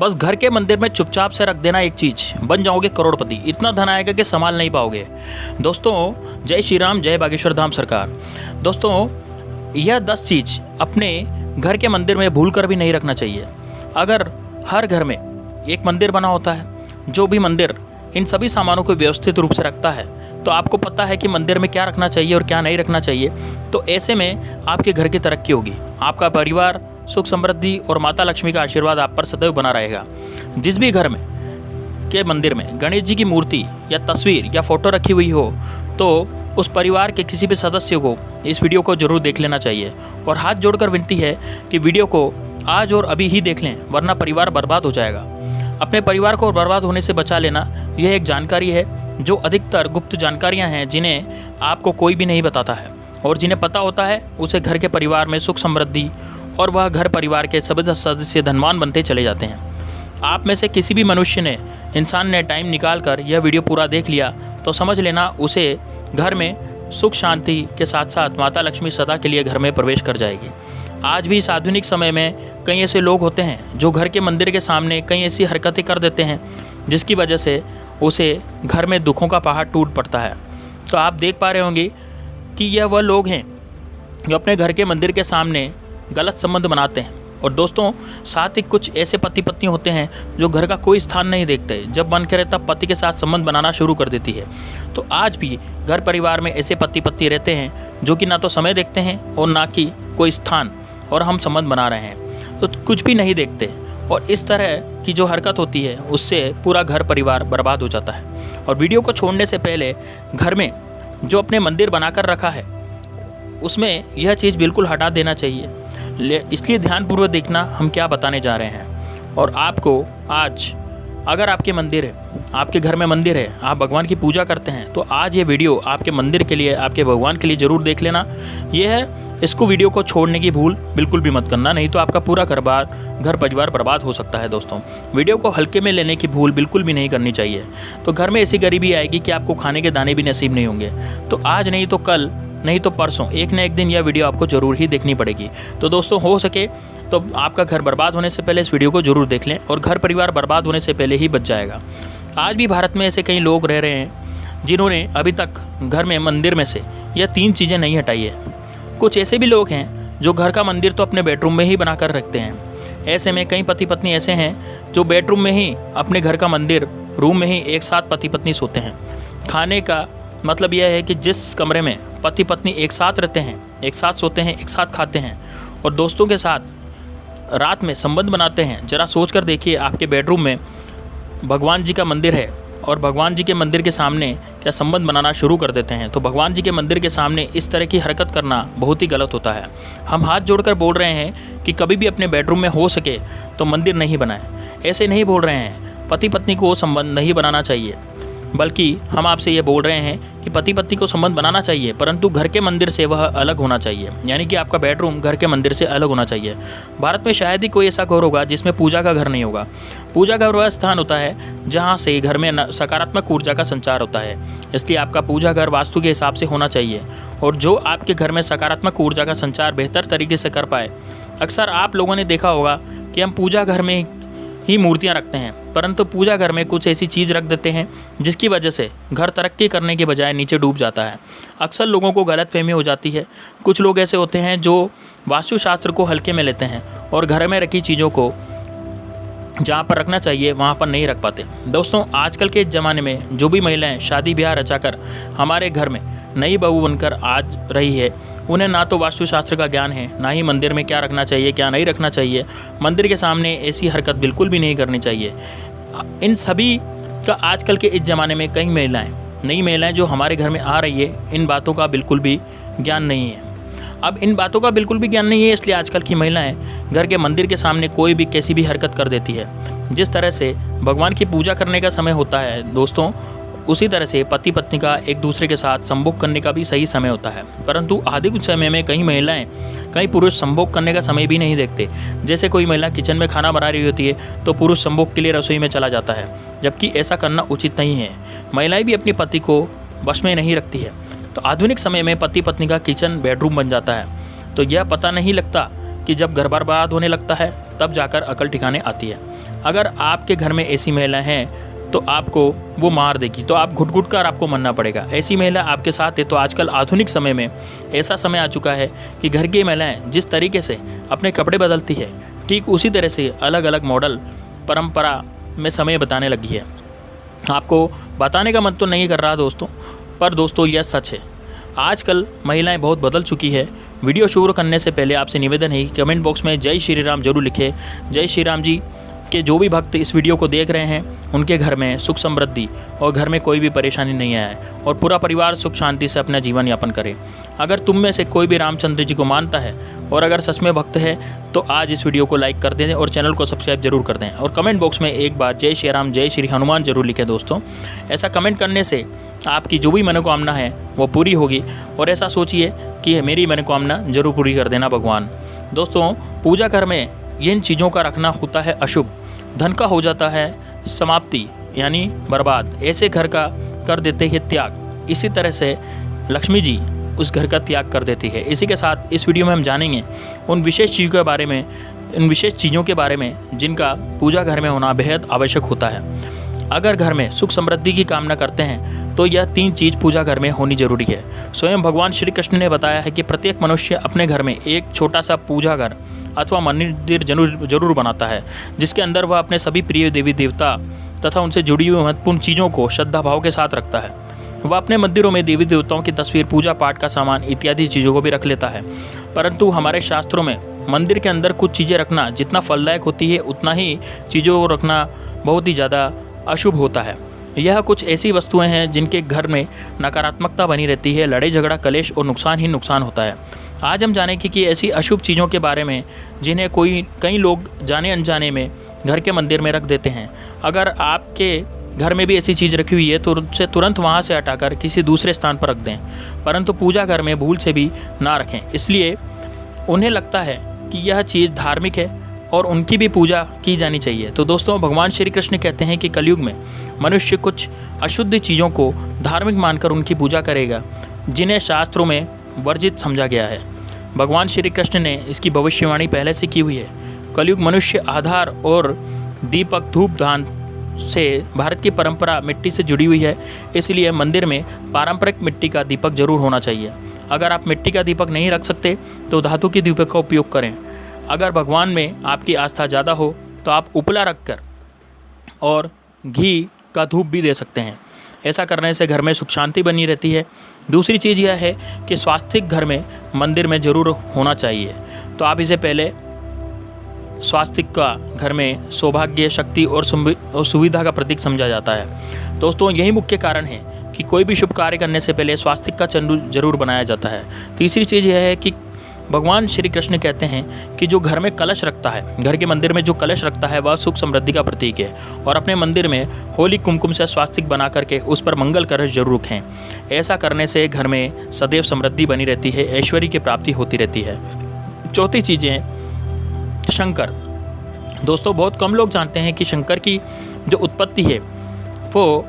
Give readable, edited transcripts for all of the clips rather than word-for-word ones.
बस घर के मंदिर में चुपचाप से रख देना एक चीज़, बन जाओगे करोड़पति। इतना धन आएगा कि संभाल नहीं पाओगे। दोस्तों जय श्री राम, जय बागेश्वर धाम सरकार। दोस्तों यह 10 चीज़ अपने घर के मंदिर में भूल कर भी नहीं रखना चाहिए। अगर हर घर में एक मंदिर बना होता है, जो भी मंदिर इन सभी सामानों को व्यवस्थित रूप से रखता है, तो आपको पता है कि मंदिर में क्या रखना चाहिए और क्या नहीं रखना चाहिए। तो ऐसे में आपके घर की तरक्की होगी, आपका परिवार सुख समृद्धि और माता लक्ष्मी का आशीर्वाद आप पर सदैव बना रहेगा। जिस भी घर में के मंदिर में गणेश जी की मूर्ति या तस्वीर या फोटो रखी हुई हो, तो उस परिवार के किसी भी सदस्य को इस वीडियो को जरूर देख लेना चाहिए। और हाथ जोड़कर विनती है कि वीडियो को आज और अभी ही देख लें, वरना परिवार बर्बाद हो जाएगा। अपने परिवार को बर्बाद होने से बचा लेना, यह एक जानकारी है जो अधिकतर गुप्त जानकारियां हैं, जिन्हें आपको कोई भी नहीं बताता है। और जिन्हें पता होता है उसे घर के परिवार में सुख समृद्धि और वह घर परिवार के सभी सदस्य धनवान बनते चले जाते हैं। आप में से किसी भी मनुष्य ने, इंसान ने टाइम निकाल कर यह वीडियो पूरा देख लिया तो समझ लेना उसे घर में सुख शांति के साथ साथ माता लक्ष्मी सदा के लिए घर में प्रवेश कर जाएगी। आज भी इस आधुनिक समय में कई ऐसे लोग होते हैं जो घर के मंदिर के सामने कई ऐसी हरकतें कर देते हैं, जिसकी वजह से उसे घर में दुखों का पहाड़ टूट पड़ता है। तो आप देख पा रहे होंगे कि यह वह लोग हैं जो अपने घर के मंदिर के सामने गलत संबंध बनाते हैं। और दोस्तों साथ ही कुछ ऐसे पति पत्नी होते हैं जो घर का कोई स्थान नहीं देखते, जब मन करे तब पति के साथ संबंध बनाना शुरू कर देती है। तो आज भी घर परिवार में ऐसे पति पत्नी रहते हैं जो कि ना तो समय देखते हैं और ना कि कोई स्थान, और हम संबंध बना रहे हैं तो कुछ भी नहीं देखते। और इस तरह की जो हरकत होती है उससे पूरा घर परिवार बर्बाद हो जाता है। और वीडियो को छोड़ने से पहले घर में जो अपने मंदिर बनाकर रखा है उसमें यह चीज़ बिल्कुल हटा देना चाहिए। इसलिए ध्यानपूर्वक देखना हम क्या बताने जा रहे हैं। और आपको आज अगर आपके मंदिर है, आपके घर में मंदिर है, आप भगवान की पूजा करते हैं, तो आज ये वीडियो आपके मंदिर के लिए, आपके भगवान के लिए ज़रूर देख लेना। यह है, इसको वीडियो को छोड़ने की भूल बिल्कुल भी मत करना, नहीं तो आपका पूरा घर परिवार बर्बाद हो सकता है। दोस्तों वीडियो को हल्के में लेने की भूल बिल्कुल भी नहीं करनी चाहिए। तो घर में ऐसी गरीबी आएगी कि आपको खाने के दाने भी नसीब नहीं होंगे। तो आज नहीं तो कल, नहीं तो परसों, एक न एक दिन यह वीडियो आपको ज़रूर ही देखनी पड़ेगी। तो दोस्तों हो सके तो आपका घर बर्बाद होने से पहले इस वीडियो को ज़रूर देख लें, और घर परिवार बर्बाद होने से पहले ही बच जाएगा। आज भी भारत में ऐसे कई लोग रह रहे हैं जिन्होंने अभी तक घर में मंदिर में से यह 3 चीज़ें नहीं हटाई है। कुछ ऐसे भी लोग हैं जो घर का मंदिर तो अपने बेडरूम में ही बना कर रखते हैं। ऐसे में कई पति पत्नी ऐसे हैं जो बेडरूम में ही अपने घर का मंदिर, रूम में ही एक साथ पति पत्नी सोते हैं। खाने का मतलब यह है कि जिस कमरे में पति पत्नी एक साथ रहते हैं, एक साथ सोते हैं, एक साथ खाते हैं और दोस्तों के साथ रात में संबंध बनाते हैं, ज़रा सोच कर देखिए आपके बेडरूम में भगवान जी का मंदिर है और भगवान जी के मंदिर के सामने क्या संबंध बनाना शुरू कर देते हैं। तो भगवान जी के मंदिर के सामने इस तरह की हरकत करना बहुत ही गलत होता है। हम हाथ जोड़कर बोल रहे हैं कि कभी भी अपने बेडरूम में हो सके तो मंदिर नहीं बनाएं। ऐसे नहीं बोल रहे हैं पति पत्नी को संबंध नहीं बनाना चाहिए, बल्कि हम आपसे ये बोल रहे हैं कि पति पत्नी को संबंध बनाना चाहिए, परंतु घर के मंदिर से वह अलग होना चाहिए। यानी कि आपका बेडरूम घर के मंदिर से अलग होना चाहिए। भारत में शायद ही कोई ऐसा घर होगा जिसमें पूजा का घर नहीं होगा। पूजा का वह स्थान होता है जहाँ से घर में सकारात्मक ऊर्जा का संचार होता है। इसलिए आपका पूजा घर वास्तु के हिसाब से होना चाहिए, और जो आपके घर में सकारात्मक ऊर्जा का संचार बेहतर तरीके से कर पाए। अक्सर आप लोगों ने देखा होगा कि हम पूजा घर में ही मूर्तियां रखते हैं, परंतु पूजा घर में कुछ ऐसी चीज़ रख देते हैं जिसकी वजह से घर तरक्की करने के बजाय नीचे डूब जाता है। अक्सर लोगों को गलतफहमी हो जाती है। कुछ लोग ऐसे होते हैं जो वास्तुशास्त्र को हल्के में लेते हैं और घर में रखी चीज़ों को जहाँ पर रखना चाहिए वहाँ पर नहीं रख पाते। दोस्तों आजकल के ज़माने में जो भी महिलाएं शादी ब्याह रचाकर हमारे घर में नई बहू बनकर आज रही है, उन्हें ना तो वास्तुशास्त्र का ज्ञान है, ना ही मंदिर में क्या रखना चाहिए क्या नहीं रखना चाहिए। मंदिर के सामने ऐसी हरकत बिल्कुल भी नहीं करनी चाहिए। इन सभी का आजकल के इस ज़माने में कई नई महिलाएं जो हमारे घर में आ रही है, इन बातों का बिल्कुल भी ज्ञान नहीं है। अब इन बातों का बिल्कुल भी ज्ञान नहीं है, इसलिए आजकल की महिलाएं घर के मंदिर के सामने कोई भी कैसी भी हरकत कर देती है। जिस तरह से भगवान की पूजा करने का समय होता है दोस्तों, उसी तरह से पति पत्नी का एक दूसरे के साथ संभोग करने का भी सही समय होता है। परंतु आधुनिक समय में कई महिलाएं, कई पुरुष संभोग करने का समय भी नहीं देखते। जैसे कोई महिला किचन में खाना बना रही होती है तो पुरुष संभोग के लिए रसोई में चला जाता है, जबकि ऐसा करना उचित नहीं है। महिलाएं भी अपने पति को वश में नहीं रखती है। तो आधुनिक समय में पति पत्नी का किचन बेडरूम बन जाता है। तो यह पता नहीं लगता कि जब घर बर्बाद होने लगता है तब जाकर अकल ठिकाने आती है। अगर आपके घर में ऐसी महिला हैं तो आपको वो मार देगी, तो आप घुट घुट कर आपको मरना पड़ेगा। ऐसी महिला आपके साथ है तो आजकल आधुनिक समय में ऐसा समय आ चुका है कि घर की महिलाएं जिस तरीके से अपने कपड़े बदलती है, ठीक उसी तरह से अलग अलग मॉडल परंपरा में समय बताने लगी है। आपको बताने का मन तो नहीं कर रहा दोस्तों, पर दोस्तों यह सच है। आजकल महिलाएं बहुत बदल चुकी है। वीडियो शुरू करने से पहले आपसे निवेदन है कि कमेंट बॉक्स में जय श्री राम जरूर लिखें। जय श्री राम जी के जो भी भक्त इस वीडियो को देख रहे हैं उनके घर में सुख समृद्धि और घर में कोई भी परेशानी नहीं आए और पूरा परिवार सुख शांति से अपना जीवन यापन करे। अगर तुम में से कोई भी रामचंद्र जी को मानता है और अगर सच में भक्त है तो आज इस वीडियो को लाइक कर दें और चैनल को सब्सक्राइब जरूर कर दें और कमेंट बॉक्स में एक बार जय श्री राम जय श्री हनुमान जरूर लिखें दोस्तों। ऐसा कमेंट करने से आपकी जो भी मनोकामना है वो पूरी होगी और ऐसा सोचिए कि मेरी मनोकामना जरूर पूरी कर देना भगवान। दोस्तों, पूजा घर में इन चीज़ों का रखना होता है अशुभ। धन का हो जाता है समाप्ति यानी बर्बाद, ऐसे घर का कर देते हैं त्याग। इसी तरह से लक्ष्मी जी उस घर का त्याग कर देती है। इसी के साथ इस वीडियो में हम जानेंगे उन विशेष चीज़ों के बारे में जिनका पूजा घर में होना बेहद आवश्यक होता है। अगर घर में सुख समृद्धि की कामना करते हैं तो यह 3 चीज़ पूजा घर में होनी जरूरी है। स्वयं भगवान श्री कृष्ण ने बताया है कि प्रत्येक मनुष्य अपने घर में एक छोटा सा पूजा घर अथवा मंदिर जरूर बनाता है, जिसके अंदर वह अपने सभी प्रिय देवी देवता तथा उनसे जुड़ी हुई महत्वपूर्ण चीज़ों को श्रद्धा भाव के साथ रखता है। वह अपने मंदिरों में देवी देवताओं की तस्वीर, पूजा पाठ का सामान इत्यादि चीज़ों को भी रख लेता है। परंतु हमारे शास्त्रों में मंदिर के अंदर कुछ चीज़ें रखना जितना फलदायक होती है उतना ही चीज़ों को रखना बहुत ही ज़्यादा अशुभ होता है। यह कुछ ऐसी वस्तुएं हैं जिनके घर में नकारात्मकता बनी रहती है, लड़ाई झगड़ा कलेश और नुकसान ही नुकसान होता है। आज हम जानेंगे कि ऐसी अशुभ चीज़ों के बारे में जिन्हें कई लोग जाने अनजाने में घर के मंदिर में रख देते हैं। अगर आपके घर में भी ऐसी चीज़ रखी हुई है तो उसे तुरंत वहाँ से हटाकर किसी दूसरे स्थान पर रख दें, परंतु पूजा घर में भूल से भी ना रखें। इसलिए उन्हें लगता है कि यह चीज़ धार्मिक है और उनकी भी पूजा की जानी चाहिए। तो दोस्तों, भगवान श्री कृष्ण कहते हैं कि कलयुग में मनुष्य कुछ अशुद्ध चीज़ों को धार्मिक मानकर उनकी पूजा करेगा जिन्हें शास्त्रों में वर्जित समझा गया है। भगवान श्री कृष्ण ने इसकी भविष्यवाणी पहले से की हुई है। कलयुग मनुष्य आधार और दीपक धूप दान से भारत की परंपरा मिट्टी से जुड़ी हुई है, इसलिए मंदिर में पारंपरिक मिट्टी का दीपक जरूर होना चाहिए। अगर आप मिट्टी का दीपक नहीं रख सकते तो धातु के दीपक का उपयोग करें। अगर भगवान में आपकी आस्था ज़्यादा हो तो आप उपला रखकर और घी का धूप भी दे सकते हैं। ऐसा करने से घर में सुख शांति बनी रहती है। दूसरी चीज़ यह है कि स्वास्तिक घर में मंदिर में ज़रूर होना चाहिए। तो आप इसे पहले स्वास्तिक का घर में सौभाग्य, शक्ति और सुविधा का प्रतीक समझा जाता है। दोस्तों, यही मुख्य कारण है कि कोई भी शुभ कार्य करने से पहले स्वास्तिक का चिन्ह जरूर बनाया जाता है। तीसरी चीज़ यह है कि भगवान श्री कृष्ण कहते हैं कि जो घर में कलश रखता है, घर के मंदिर में जो कलश रखता है वह सुख समृद्धि का प्रतीक है और अपने मंदिर में होली कुमकुम से स्वास्तिक बना करके उस पर मंगल कलश जरूर रखें। ऐसा करने से घर में सदैव समृद्धि बनी रहती है, ऐश्वर्य की प्राप्ति होती रहती है। चौथी चीज़ है शंकर। दोस्तों, बहुत कम लोग जानते हैं कि शंकर की जो उत्पत्ति है वो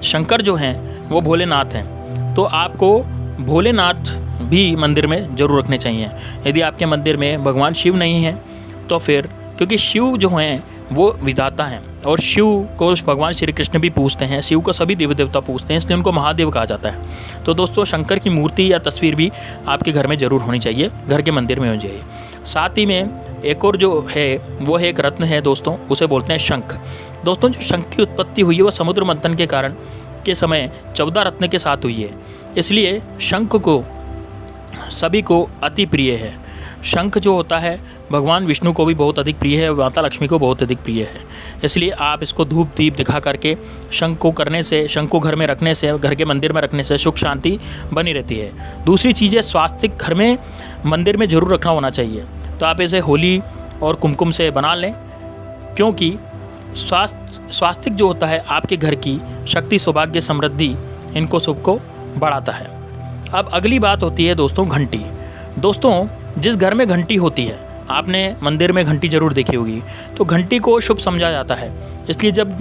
शंकर जो हैं वो भोलेनाथ हैं। तो आपको भोलेनाथ भी मंदिर में जरूर रखने चाहिए। यदि आपके मंदिर में भगवान शिव नहीं हैं तो फिर, क्योंकि शिव जो हैं वो विधाता हैं और शिव को भगवान श्री कृष्ण भी पूजते हैं, शिव को सभी देवी देवता पूजते हैं, इसलिए उनको महादेव कहा जाता है। तो दोस्तों, शंकर की मूर्ति या तस्वीर भी आपके घर में जरूर होनी चाहिए, घर के मंदिर में होनी चाहिए। साथ ही में एक और जो है वो है एक रत्न है दोस्तों, उसे बोलते हैं शंख। दोस्तों, जो शंख की उत्पत्ति हुई है वह समुद्र मंथन के कारण के समय 14 रत्न के साथ हुई है, इसलिए शंख को सभी को अति प्रिय है। शंख जो होता है भगवान विष्णु को भी बहुत अधिक प्रिय है, माता लक्ष्मी को बहुत अधिक प्रिय है, इसलिए आप इसको धूप दीप दिखा करके शंख को करने से, शंख को घर में रखने से, घर के मंदिर में रखने से सुख शांति बनी रहती है। दूसरी चीज़ है स्वास्तिक घर में मंदिर में जरूर रखना होना चाहिए। तो आप इसे होली और कुमकुम से बना लें, क्योंकि स्वास्तिक जो होता है आपके घर की शक्ति, सौभाग्य, समृद्धि, इनको सबको बढ़ाता है। अब अगली बात होती है दोस्तों घंटी। दोस्तों, जिस घर में घंटी होती है, आपने मंदिर में घंटी जरूर देखी होगी, तो घंटी को शुभ समझा जाता है। इसलिए जब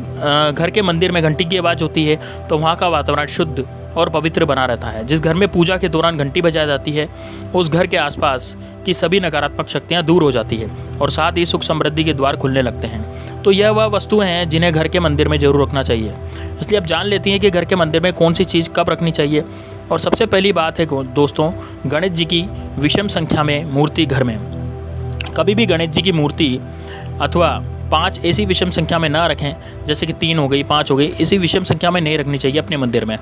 घर के मंदिर में घंटी की आवाज़ होती है तो वहाँ का वातावरण शुद्ध और पवित्र बना रहता है। जिस घर में पूजा के दौरान घंटी बजाई जाती है उस घर के आसपास की सभी नकारात्मक शक्तियाँ दूर हो जाती है और साथ ही सुख समृद्धि के द्वार खुलने लगते हैं। तो यह वह वस्तुएं हैं जिन्हें घर के मंदिर में जरूर रखना चाहिए। इसलिए अब जान लेती हैं कि घर के मंदिर में कौन सी चीज़ कब रखनी चाहिए। और सबसे पहली बात है दोस्तों, गणेश जी की विषम संख्या में मूर्ति घर में। कभी भी गणेश जी की मूर्ति अथवा 5 ऐसी विषम संख्या में ना रखें, जैसे कि 3 हो गई, 5 हो गई, इसी विषम संख्या में नहीं रखनी चाहिए अपने मंदिर में।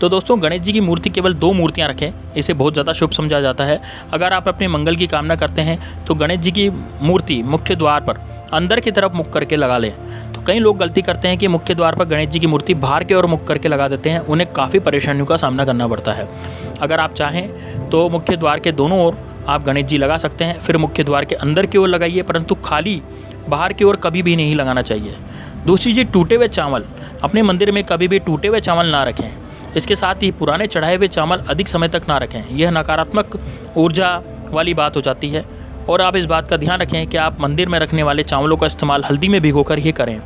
तो दोस्तों, गणेश जी की मूर्ति केवल 2 मूर्तियां रखें, इसे बहुत ज़्यादा शुभ समझा जाता है। अगर आप अपने मंगल की कामना करते हैं तो गणेश जी की मूर्ति मुख्य द्वार पर अंदर की तरफ मुख करके लगा लें। तो कई लोग गलती करते हैं कि मुख्य द्वार पर गणेश जी की मूर्ति बाहर की ओर मुख करके लगा देते हैं, उन्हें काफ़ी परेशानियों का सामना करना पड़ता है। अगर आप चाहें तो मुख्य द्वार के दोनों ओर आप गणेश जी लगा सकते हैं, फिर मुख्य द्वार के अंदर की ओर लगाइए, परंतु खाली बाहर की ओर कभी भी नहीं लगाना चाहिए। दूसरी चीज़, टूटे हुए चावल अपने मंदिर में कभी भी टूटे हुए चावल ना रखें। इसके साथ ही पुराने चढ़ाए हुए चावल अधिक समय तक ना रखें, यह नकारात्मक ऊर्जा वाली बात हो जाती है। और आप इस बात का ध्यान रखें कि आप मंदिर में रखने वाले चावलों का इस्तेमाल हल्दी में भिगोकर ही करें,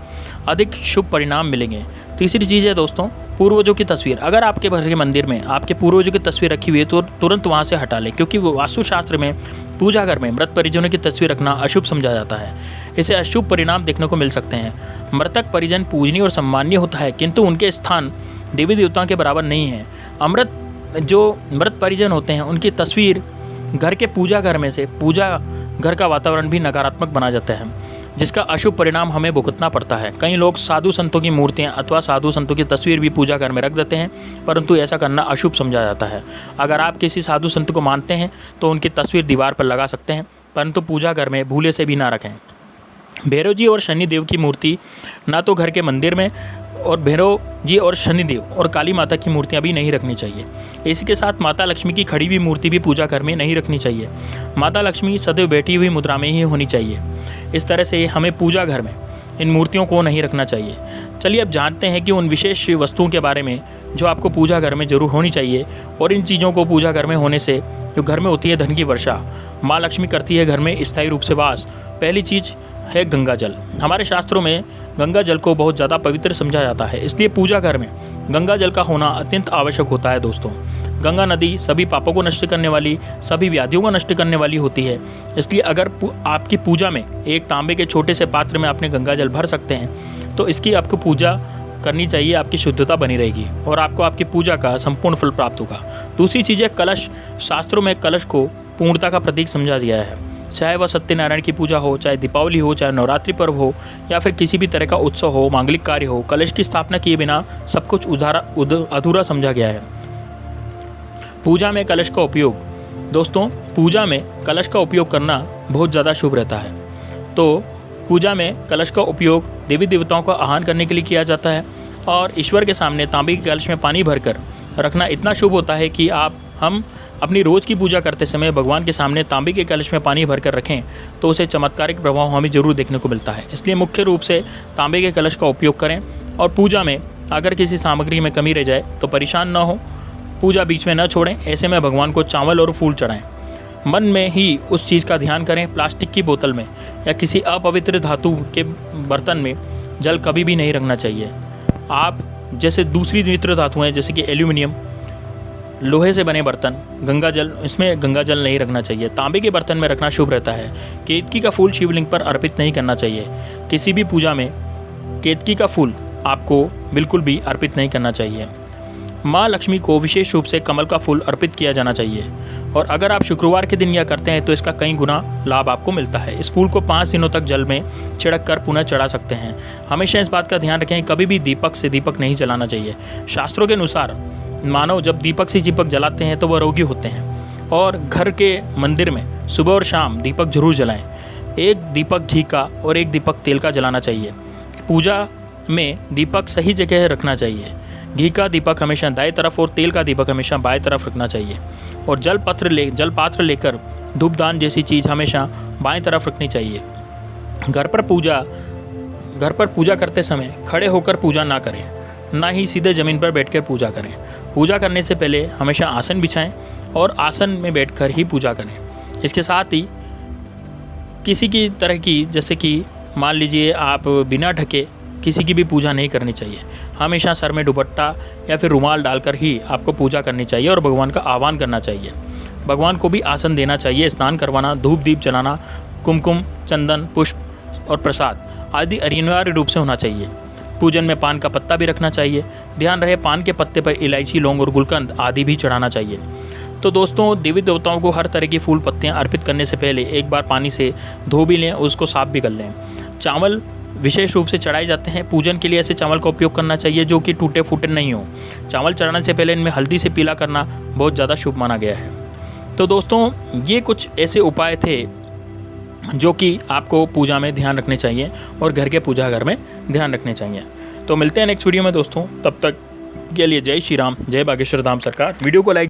अधिक शुभ परिणाम मिलेंगे। तीसरी चीज़ है दोस्तों, पूर्वजों की तस्वीर। अगर आपके घर के मंदिर में आपके पूर्वजों की तस्वीर रखी हुई है तो तुरंत वहाँ से हटा लें, क्योंकि वास्तुशास्त्र में पूजा घर में मृत परिजनों की तस्वीर रखना अशुभ समझा जाता है। इसे अशुभ परिणाम देखने को मिल सकते हैं। मृतक परिजन पूजनीय और सम्माननीय होता है, किंतु उनके स्थान देवी देवताओं के बराबर नहीं है। मृत परिजन होते हैं उनकी तस्वीर घर के पूजा घर में से पूजा घर का वातावरण भी नकारात्मक बना जाता है, जिसका अशुभ परिणाम हमें भुगतना पड़ता है। कई लोग साधु संतों की मूर्तियां अथवा साधु संतों की तस्वीर भी पूजा घर में रख देते हैं, परंतु ऐसा करना अशुभ समझा जाता है। अगर आप किसी साधु संत को मानते हैं तो उनकी तस्वीर दीवार पर लगा सकते हैं, परंतु पूजा घर में भूले से भी ना रखें। भैरव जी और शनिदेव की मूर्ति ना तो घर के मंदिर में, और भैरव जी और शनिदेव और काली माता की मूर्तियां भी नहीं रखनी चाहिए। इसी के साथ माता लक्ष्मी की खड़ी हुई मूर्ति भी पूजा घर में नहीं रखनी चाहिए। माता लक्ष्मी सदैव बैठी हुई मुद्रा में ही होनी चाहिए। इस तरह से हमें पूजा घर में इन मूर्तियों को नहीं रखना चाहिए। चलिए अब जानते हैं कि उन विशेष वस्तुओं के बारे में जो आपको पूजा घर में जरूर होनी चाहिए, और इन चीज़ों को पूजा घर में होने से जो घर में होती है धन की वर्षा, माँ लक्ष्मी करती है घर में स्थायी रूप से वास। पहली चीज़ है गंगा जल। हमारे शास्त्रों में गंगा जल को बहुत ज़्यादा पवित्र समझा जाता है, इसलिए पूजा घर में गंगा जल का होना अत्यंत आवश्यक होता है। दोस्तों, गंगा नदी सभी पापों को नष्ट करने वाली, सभी व्याधियों को नष्ट करने वाली होती है। इसलिए अगर आपकी पूजा में एक तांबे के छोटे से पात्र में आपने गंगा जल भर सकते हैं तो इसकी आपको पूजा करनी चाहिए, आपकी शुद्धता बनी रहेगी और आपको आपकी पूजा का संपूर्ण फल प्राप्त होगा। दूसरी चीज़ है कलश। शास्त्रों में कलश को पूर्णता का प्रतीक समझा गया है। चाहे वह सत्यनारायण की पूजा हो, चाहे दीपावली हो, चाहे नवरात्रि पर्व हो, या फिर किसी भी तरह का उत्सव हो, मांगलिक कार्य हो, कलश की स्थापना किए बिना सब कुछ अधूरा समझा गया है। पूजा में कलश का उपयोग, दोस्तों पूजा में कलश का उपयोग करना बहुत ज़्यादा शुभ रहता है। तो पूजा में कलश का उपयोग देवी देवताओं का आह्वान करने के लिए किया जाता है, और ईश्वर के सामने तांबे के कलश में पानी भरकर रखना इतना शुभ होता है कि हम अपनी रोज़ की पूजा करते समय भगवान के सामने तांबे के कलश में पानी भरकर रखें तो उसे चमत्कारिक प्रभाव हमें जरूर देखने को मिलता है। इसलिए मुख्य रूप से तांबे के कलश का उपयोग करें, और पूजा में अगर किसी सामग्री में कमी रह जाए तो परेशान ना हो, पूजा बीच में न छोड़ें। ऐसे में भगवान को चावल और फूल चढ़ाएं। मन में ही उस चीज़ का ध्यान करें। प्लास्टिक की बोतल में या किसी अपवित्र धातु के बर्तन में जल कभी भी नहीं रखना चाहिए। आप जैसे दूसरी मित्र धातु हैं जैसे कि एल्यूमिनियम, लोहे से बने बर्तन, गंगा जल, इसमें गंगा जल नहीं रखना चाहिए। तांबे के बर्तन में रखना शुभ रहता है। केतकी का फूल शिवलिंग पर अर्पित नहीं करना चाहिए। किसी भी पूजा में केतकी का फूल आपको बिल्कुल भी अर्पित नहीं करना चाहिए। माँ लक्ष्मी को विशेष रूप से कमल का फूल अर्पित किया जाना चाहिए, और अगर आप शुक्रवार के दिन यह करते हैं तो इसका कई गुना लाभ आपको मिलता है। इस फूल को 5 दिनों तक जल में छिड़क कर पुनः चढ़ा सकते हैं। हमेशा इस बात का ध्यान रखें, कभी भी दीपक से दीपक नहीं जलाना चाहिए। शास्त्रों के अनुसार मानव जब दीपक से दीपक जलाते हैं तो वह रोगी होते हैं, और घर के मंदिर में सुबह और शाम दीपक जरूर जलाएं। एक दीपक घी का और एक दीपक तेल का जलाना चाहिए। पूजा में दीपक सही जगह रखना चाहिए। घी का दीपक हमेशा दाएं तरफ और तेल का दीपक हमेशा बाएं तरफ रखना चाहिए, और जल पात्र लेकर धूपदान जैसी चीज़ हमेशा बाएं तरफ रखनी चाहिए। घर पर पूजा करते समय खड़े होकर पूजा ना करें, ना ही सीधे ज़मीन पर बैठकर पूजा करें। पूजा करने से पहले हमेशा आसन बिछाएं और आसन में बैठकर ही पूजा करें। इसके साथ ही किसी की तरह की, जैसे कि मान लीजिए आप बिना ढके किसी की भी पूजा नहीं करनी चाहिए। हमेशा सर में दुपट्टा या फिर रुमाल डालकर ही आपको पूजा करनी चाहिए और भगवान का आह्वान करना चाहिए। भगवान को भी आसन देना चाहिए, स्नान करवाना, धूप दीप जलाना, कुमकुम, चंदन, पुष्प और प्रसाद आदि अनिवार्य रूप से होना चाहिए। पूजन में पान का पत्ता भी रखना चाहिए। ध्यान रहे पान के पत्ते पर इलायची, लौंग और गुलकंद आदि भी चढ़ाना चाहिए। तो दोस्तों, देवी देवताओं को हर तरह की फूल पत्तियां अर्पित करने से पहले एक बार पानी से धो भी लें, उसको साफ भी कर लें। चावल विशेष रूप से चढ़ाए जाते हैं। पूजन के लिए ऐसे चावल का उपयोग करना चाहिए जो कि टूटे फूटे नहीं हो। चावल चढ़ाने से पहले इनमें हल्दी से पीला करना बहुत ज़्यादा शुभ माना गया है। तो दोस्तों, ये कुछ ऐसे उपाय थे जो कि आपको पूजा में ध्यान रखने चाहिए और घर के पूजा घर में ध्यान रखने चाहिए। तो मिलते हैं नेक्स्ट वीडियो में दोस्तों, तब तक के लिए जय श्री राम, जय बागेश्वर धाम सरकार। वीडियो को लाइक